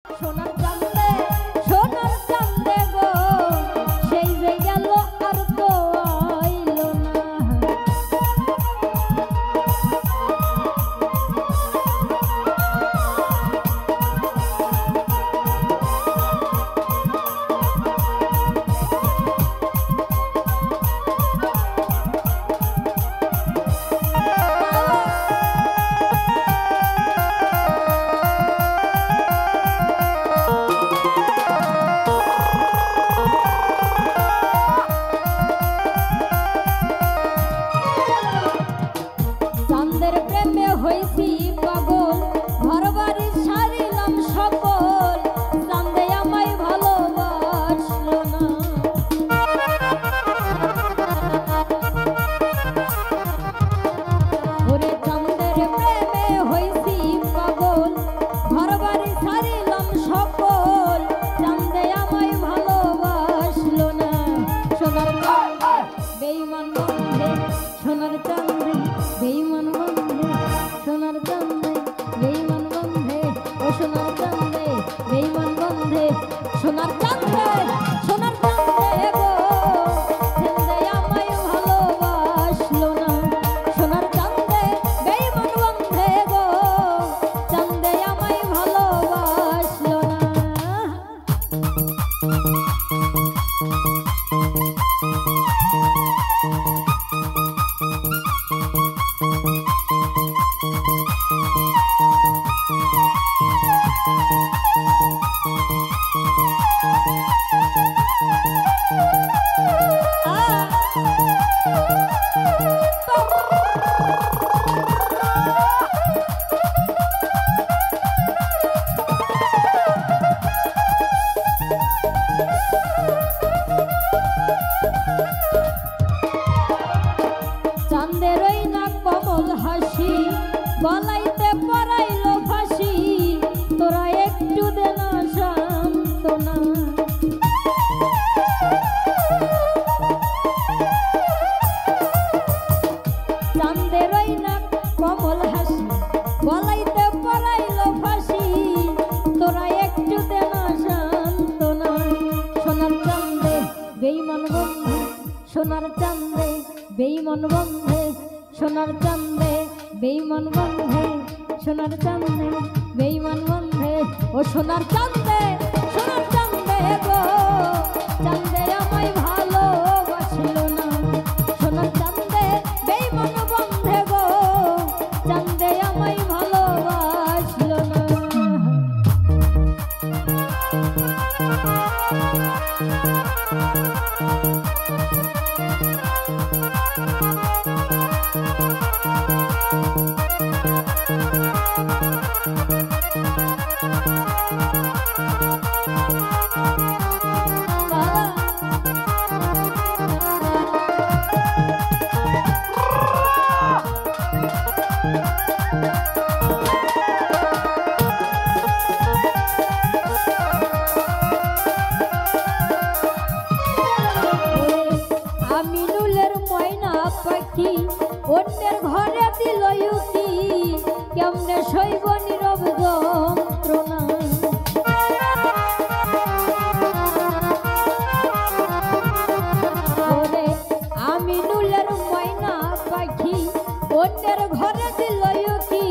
সোনার চাঁদে গো সেই যে গেল আর তো আইলো না। চাঁদের প্রেমে হইছি পাগল, ঘর বাড়ি ছাড়িলাম সকল, চাঁদে আমায় ভালোবাসলো না। ওরে চাঁদের প্রেমে হইছি পাগল, ঘর বাড়ি ছাড়িলাম সকল, চাঁদে আমায় ভালোবাসলো না। সোনার চাঁদে বেঈমান বন্ধে, সোনার চাঁদে বেঈমান বন্ধে, সোনার চাঁদে বেঈমান বন্ধে, ও সোনার চাঁদে বেঈমান বন্ধে, সোনার চাঁদে সোনার চাঁদে গো চাঁদে আমায় ভালোবাসলো না। সোনার চাঁদে বেঈমান বন্ধে গো চাঁদে আমায় ভালোবাসলো না। চাঁদের ওই না কমল হাসি, গলাইতে পরাইলো ফাঁসি, তোরা একটু দে না সান্ত্বনা। চাঁদের ওই না কমল হাসি, গলাইতে পরাইলো ফাঁসি, তোরা একটু দে না সান্ত্বনা। সোনার চাঁদে বেঈমান বন্ধু, সোনার চাঁদে বেঈমান বন্ধে, সোনার চাঁদে বেঈমান বন্ধে, সোনার চাঁদে বেঈমান বন্ধে, ও সোনার চাঁদে গো চাঁদে আমায় ভালোবাসলো না। সোনার চাঁদে বেঈমান বন্ধে গো চাঁদে আমায় ভালোবাসলো না। আমিনুলের ময়না পাখি অন্যের ঘরে দিল ইউতি, কেমনে সইব নীরব যন্ত্রণা। ওরে আমিনুলের ময়না পাখি অন্যের ঘরে দিল ইউতি,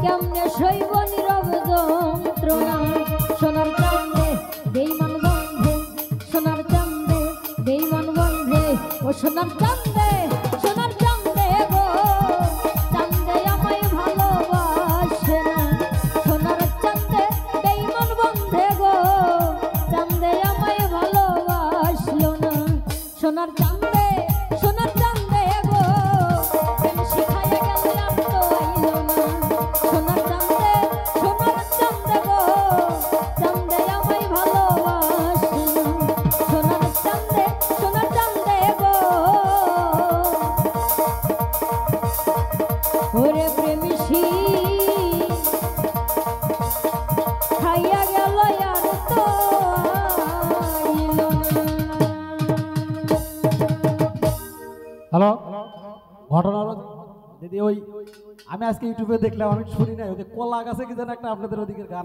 কেমনে সইব নীরব যন্ত্রণা। সোনার চাঁদে বেঈমান বন্ধে, সোনার চাঁদে বেঈমান বন্ধে, ও সোনার চাঁদে গো চাঁদে আমায় ভালোবাসে না। সোনার চাঁদে বেঈমান বন্ধে গো চাঁদে আমায় ভালোবাসলো না। সোনার চাঁদে গো প্রেম শিখাইয়া গেল আর তো আইলো না। সোনার চাঁদে গো চাঁদে আমায় ভালোবাসে না। সোনার চাঁদে গো ওরে প্রেমিসি খাইয়া গেল আর তো আইলো না। হ্যালো, ঘটনা হলো দিদি ওই আমি আজকে ইউটিউবে দেখলাম, আমি শুনি নাই, ওই কলা গাছে কি যেন একটা আপনাদের ওদিকের গান